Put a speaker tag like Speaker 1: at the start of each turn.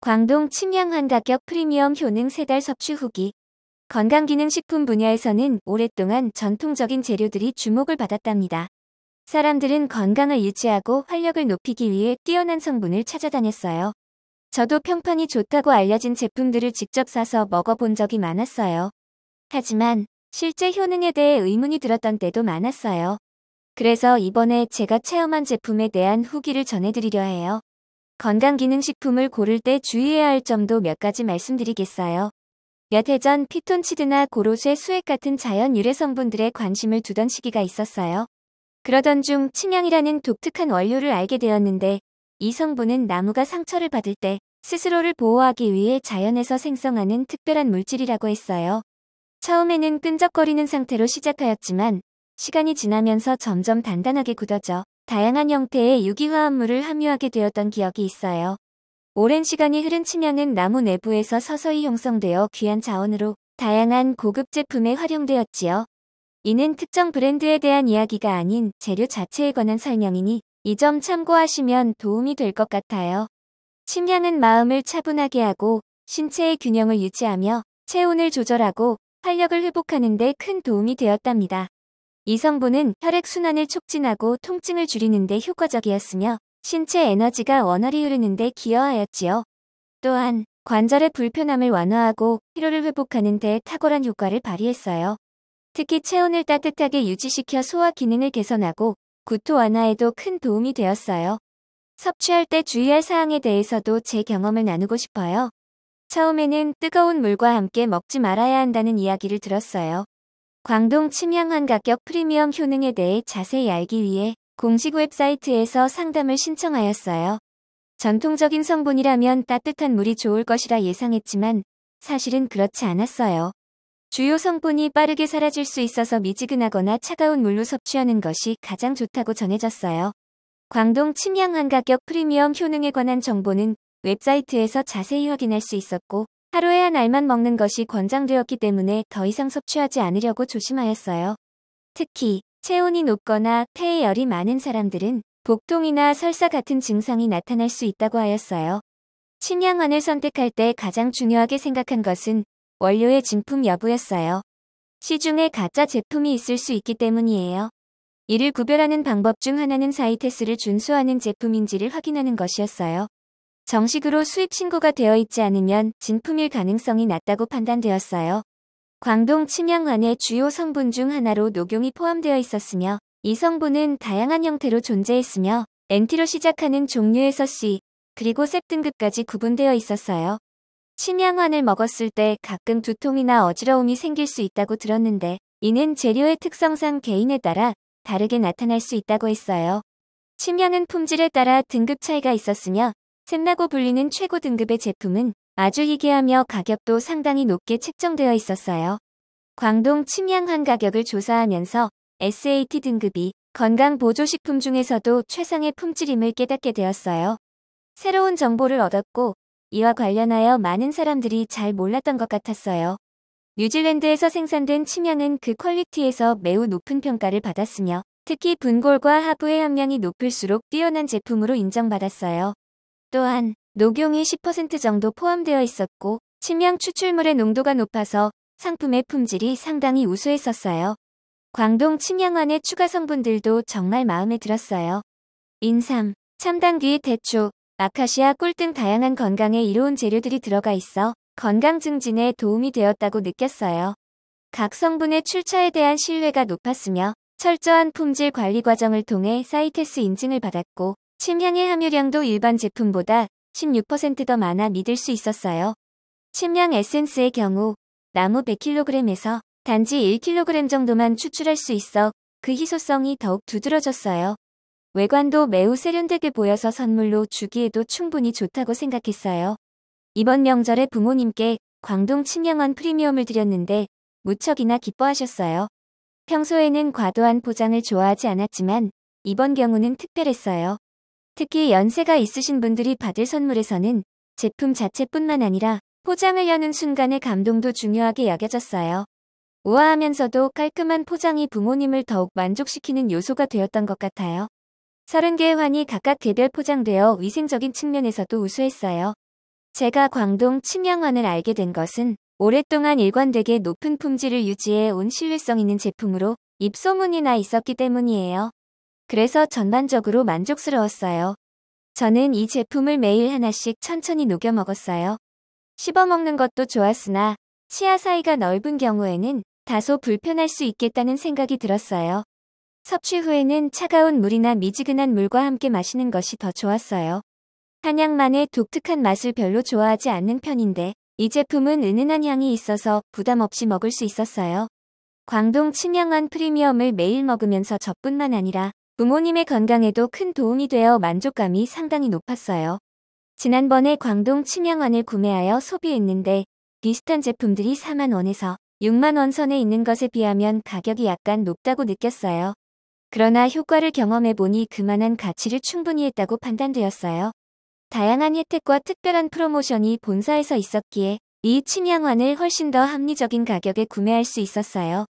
Speaker 1: 광동 침향 한가격 프리미엄 효능 3달 섭취 후기. 건강기능식품 분야에서는 오랫동안 전통적인 재료들이 주목을 받았답니다. 사람들은 건강을 유지하고 활력을 높이기 위해 뛰어난 성분을 찾아다녔어요. 저도 평판이 좋다고 알려진 제품들을 직접 사서 먹어본 적이 많았어요. 하지만 실제 효능에 대해 의문이 들었던 때도 많았어요. 그래서 이번에 제가 체험한 제품에 대한 후기를 전해드리려 해요. 건강기능식품을 고를 때 주의해야 할 점도 몇 가지 말씀드리겠어요. 몇 해 전 피톤치드나 고로쇠 수액 같은 자연 유래 성분들에 관심을 두던 시기가 있었어요. 그러던 중 침향이라는 독특한 원료를 알게 되었는데, 이 성분은 나무가 상처를 받을 때 스스로를 보호하기 위해 자연에서 생성하는 특별한 물질이라고 했어요. 처음에는 끈적거리는 상태로 시작하였지만 시간이 지나면서 점점 단단하게 굳어져 다양한 형태의 유기화합물을 함유하게 되었던 기억이 있어요. 오랜 시간이 흐른 침향은 나무 내부에서 서서히 형성되어 귀한 자원으로 다양한 고급 제품에 활용되었지요. 이는 특정 브랜드에 대한 이야기가 아닌 재료 자체에 관한 설명이니 이 점 참고하시면 도움이 될 것 같아요. 침향은 마음을 차분하게 하고 신체의 균형을 유지하며 체온을 조절하고 활력을 회복하는 데 큰 도움이 되었답니다. 이 성분은 혈액순환을 촉진하고 통증을 줄이는 데 효과적이었으며 신체 에너지가 원활히 흐르는 데 기여하였지요. 또한 관절의 불편함을 완화하고 피로를 회복하는 데 탁월한 효과를 발휘했어요. 특히 체온을 따뜻하게 유지시켜 소화 기능을 개선하고 구토 완화에도 큰 도움이 되었어요. 섭취할 때 주의할 사항에 대해서도 제 경험을 나누고 싶어요. 처음에는 뜨거운 물과 함께 먹지 말아야 한다는 이야기를 들었어요. 광동 침향 한가격 프리미엄 효능에 대해 자세히 알기 위해 공식 웹사이트에서 상담을 신청하였어요. 전통적인 성분이라면 따뜻한 물이 좋을 것이라 예상했지만 사실은 그렇지 않았어요. 주요 성분이 빠르게 사라질 수 있어서 미지근하거나 차가운 물로 섭취하는 것이 가장 좋다고 전해졌어요. 광동 침향 한가격 프리미엄 효능에 관한 정보는 웹사이트에서 자세히 확인할 수 있었고, 하루에 한 알만 먹는 것이 권장되었기 때문에 더 이상 섭취하지 않으려고 조심하였어요. 특히 체온이 높거나 폐에 열이 많은 사람들은 복통이나 설사 같은 증상이 나타날 수 있다고 하였어요. 침향환을 선택할 때 가장 중요하게 생각한 것은 원료의 진품 여부였어요. 시중에 가짜 제품이 있을 수 있기 때문이에요. 이를 구별하는 방법 중 하나는 사이테스를 준수하는 제품인지를 확인하는 것이었어요. 정식으로 수입 신고가 되어 있지 않으면 진품일 가능성이 낮다고 판단되었어요. 광동 침향환의 주요 성분 중 하나로 녹용이 포함되어 있었으며, 이 성분은 다양한 형태로 존재했으며 NT로 시작하는 종류에서 C, 그리고 셉 등급까지 구분되어 있었어요. 침향환을 먹었을 때 가끔 두통이나 어지러움이 생길 수 있다고 들었는데, 이는 재료의 특성상 개인에 따라 다르게 나타날 수 있다고 했어요. 침향은 품질에 따라 등급 차이가 있었으며, 샘라고 불리는 최고 등급의 제품은 아주 희귀하며 가격도 상당히 높게 책정되어 있었어요. 광동 침향환 가격을 조사하면서 SAT 등급이 건강보조식품 중에서도 최상의 품질임을 깨닫게 되었어요. 새로운 정보를 얻었고, 이와 관련하여 많은 사람들이 잘 몰랐던 것 같았어요. 뉴질랜드에서 생산된 침향은 그 퀄리티에서 매우 높은 평가를 받았으며, 특히 분골과 하부의 함량이 높을수록 뛰어난 제품으로 인정받았어요. 또한 녹용이 10% 정도 포함되어 있었고, 침향 추출물의 농도가 높아서 상품의 품질이 상당히 우수했었어요. 광동 침향환의 추가 성분들도 정말 마음에 들었어요. 인삼, 참당귀, 대추, 아카시아 꿀 등 다양한 건강에 이로운 재료들이 들어가 있어 건강 증진에 도움이 되었다고 느꼈어요. 각 성분의 출처에 대한 신뢰가 높았으며 철저한 품질 관리 과정을 통해 사이테스 인증을 받았고, 침향의 함유량도 일반 제품보다 16% 더 많아 믿을 수 있었어요. 침향 에센스의 경우 나무 100kg에서 단지 1kg 정도만 추출할 수 있어 그 희소성이 더욱 두드러졌어요. 외관도 매우 세련되게 보여서 선물로 주기에도 충분히 좋다고 생각했어요. 이번 명절에 부모님께 광동 침향환 프리미엄을 드렸는데 무척이나 기뻐하셨어요. 평소에는 과도한 포장을 좋아하지 않았지만 이번 경우는 특별했어요. 특히 연세가 있으신 분들이 받을 선물에서는 제품 자체뿐만 아니라 포장을 여는 순간의 감동도 중요하게 여겨졌어요. 우아하면서도 깔끔한 포장이 부모님을 더욱 만족시키는 요소가 되었던 것 같아요. 30개의 환이 각각 개별 포장되어 위생적인 측면에서도 우수했어요. 제가 광동 침양환을 알게 된 것은 오랫동안 일관되게 높은 품질을 유지해 온 신뢰성 있는 제품으로 입소문이 나 있었기 때문이에요. 그래서 전반적으로 만족스러웠어요. 저는 이 제품을 매일 하나씩 천천히 녹여 먹었어요. 씹어 먹는 것도 좋았으나 치아 사이가 넓은 경우에는 다소 불편할 수 있겠다는 생각이 들었어요. 섭취 후에는 차가운 물이나 미지근한 물과 함께 마시는 것이 더 좋았어요. 한약만의 독특한 맛을 별로 좋아하지 않는 편인데 이 제품은 은은한 향이 있어서 부담 없이 먹을 수 있었어요. 광동 침양환 프리미엄을 매일 먹으면서 저뿐만 아니라 부모님의 건강에도 큰 도움이 되어 만족감이 상당히 높았어요. 지난번에 광동 침양환을 구매하여 소비했는데 비슷한 제품들이 4만 원에서 6만 원 선에 있는 것에 비하면 가격이 약간 높다고 느꼈어요. 그러나 효과를 경험해보니 그만한 가치를 충분히 했다고 판단되었어요. 다양한 혜택과 특별한 프로모션이 본사에서 있었기에 이 침양환을 훨씬 더 합리적인 가격에 구매할 수 있었어요.